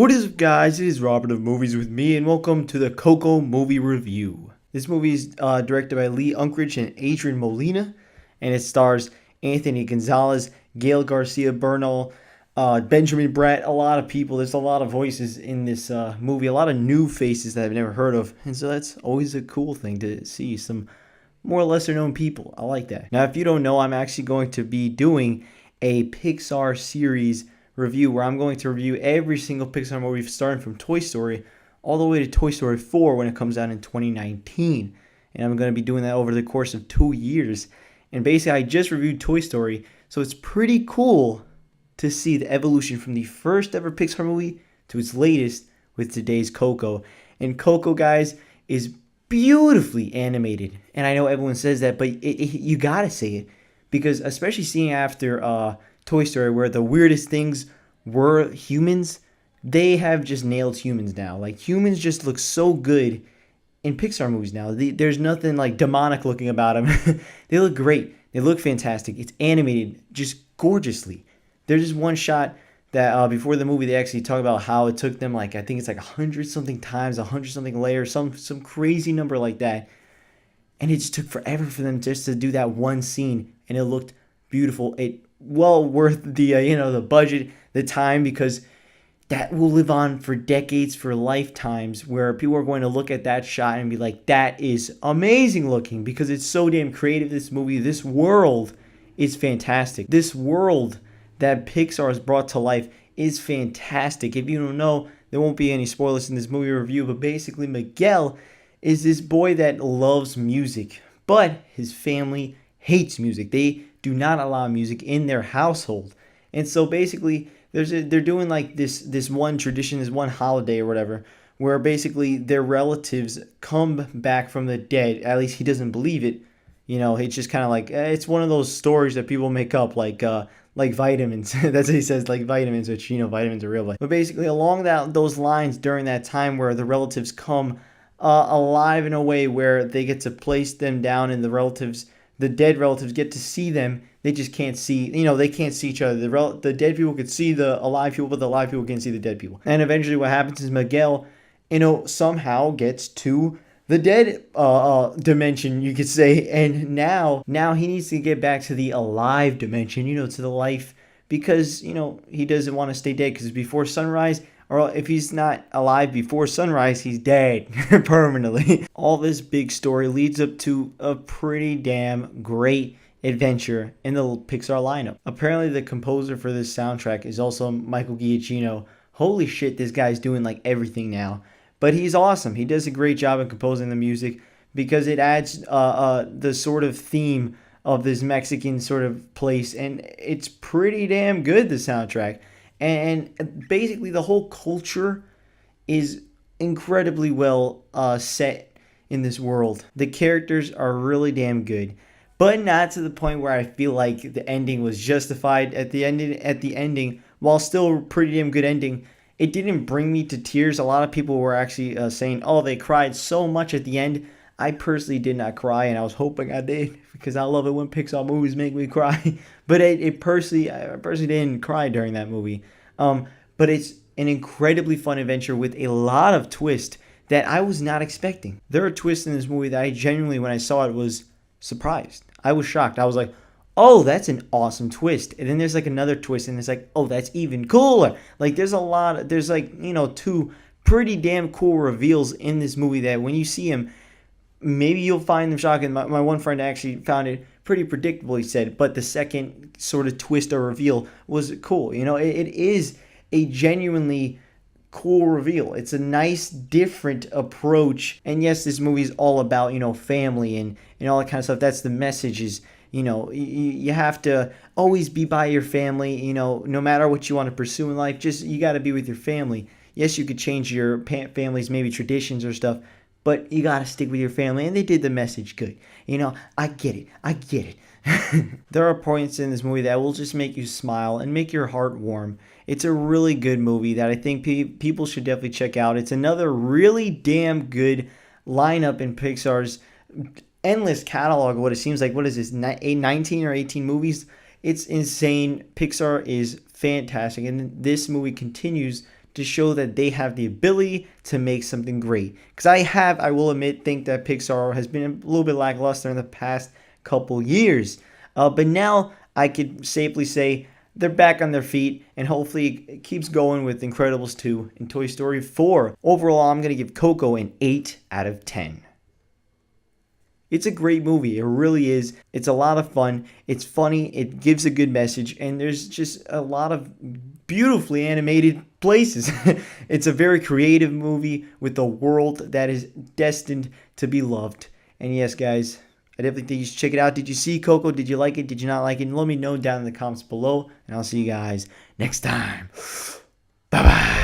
What is up, guys? It is Robert of Movies with Me, and welcome to the Coco movie review. This movie is directed by Lee Unkrich and Adrian Molina, and it stars Anthony Gonzalez, Gail Garcia Bernal, Benjamin Bratt, a lot of people. There's a lot of voices in this movie, a lot of new faces that I've never heard of, and so that's always a cool thing to see, some more lesser known people. I like that. Now, if you don't know, I'm actually going to be doing a Pixar series review where I'm going to review every single Pixar movie starting from Toy Story all the way to Toy Story 4 when it comes out in 2019. And I'm going to be doing that over the course of 2 years. And basically, I just reviewed Toy Story, so it's pretty cool to see the evolution from the first ever Pixar movie to its latest with today's Coco. And Coco, guys, is beautifully animated. And I know everyone says that, but you gotta say it, because especially seeing after Toy Story, where the weirdest things were humans, they have just nailed humans now. Like, humans just look so good in Pixar movies now. There's nothing like demonic looking about them. They look great. They look fantastic. It's animated just gorgeously. There's just one shot that before the movie they actually talk about how it took them, like, I think it's like 100 something times, 100 something layers, some crazy number like that. And it just took forever for them just to do that one scene, and it looked beautiful. It well worth the the budget, the time, because that will live on for decades, for lifetimes, where people are going to look at that shot and be like, that is amazing looking, because it's so damn creative. This movie, this world is fantastic. This world that Pixar has brought to life is fantastic. If you don't know, there won't be any spoilers in this movie review, but basically Miguel is this boy that loves music, but his family hates music. They do not allow music in their household. And so basically they're doing like this one tradition, this one holiday or whatever, where basically their relatives come back from the dead. At least he doesn't believe it. It's just kind of like, it's one of those stories that people make up, like vitamins. That's what he says, like vitamins, which, vitamins are real. But basically along those lines, during that time where the relatives come alive in a way where they get to place them down, and the dead relatives get to see them. They just can't see, they can't see each other. The dead people could see the alive people, but the alive people can't see the dead people. And eventually what happens is Miguel, somehow gets to the dead dimension, you could say. And now he needs to get back to the alive dimension, to the life, because, he doesn't want to stay dead, because before sunrise, or if he's not alive before sunrise, he's dead permanently. All this big story leads up to a pretty damn great adventure in the Pixar lineup. Apparently, the composer for this soundtrack is also Michael Giacchino. Holy shit, this guy's doing like everything now. But he's awesome. He does a great job of composing the music, because it adds the sort of theme of this Mexican sort of place, and it's pretty damn good, the soundtrack. And basically the whole culture is incredibly well set in this world. The characters are really damn good, but not to the point where I feel like the ending was justified. At the ending, while still a pretty damn good ending, it didn't bring me to tears. A lot of people were actually saying, oh, they cried so much at the end. I personally did not cry, and I was hoping I did, because I love it when Pixar movies make me cry. But I personally didn't cry during that movie. But it's an incredibly fun adventure with a lot of twists that I was not expecting. There are twists in this movie that I genuinely, when I saw it, was surprised. I was shocked. I was like, oh, that's an awesome twist. And then there's like another twist, and it's like, oh, that's even cooler. Like, there's like, two pretty damn cool reveals in this movie that when you see them, maybe you'll find them shocking. My one friend actually found it pretty predictable, he said, but the second sort of twist or reveal was cool. It is a genuinely cool reveal. It's a nice, different approach. And yes, this movie is all about, family and all that kind of stuff. That's the message is, you have to always be by your family, no matter what you want to pursue in life, just you got to be with your family. Yes, you could change your family's maybe traditions or stuff, but you got to stick with your family. And they did the message good. I get it. There are points in this movie that will just make you smile and make your heart warm. It's a really good movie that I think people should definitely check out. It's another really damn good lineup in Pixar's endless catalog of what it seems like. What is this, 19 or 18 movies? It's insane. Pixar is fantastic, and this movie continues to show that they have the ability to make something great. Because I will admit, think that Pixar has been a little bit lackluster in the past couple years. But now I could safely say they're back on their feet, and hopefully it keeps going with Incredibles 2 and Toy Story 4. Overall, I'm going to give Coco an 8 out of 10. It's a great movie. It really is. It's a lot of fun. It's funny. It gives a good message. And there's just a lot of beautifully animated places. It's a very creative movie with a world that is destined to be loved. And yes, guys, I definitely think you should check it out. Did you see Coco? Did you like it? Did you not like it? And let me know down in the comments below. And I'll see you guys next time. Bye-bye.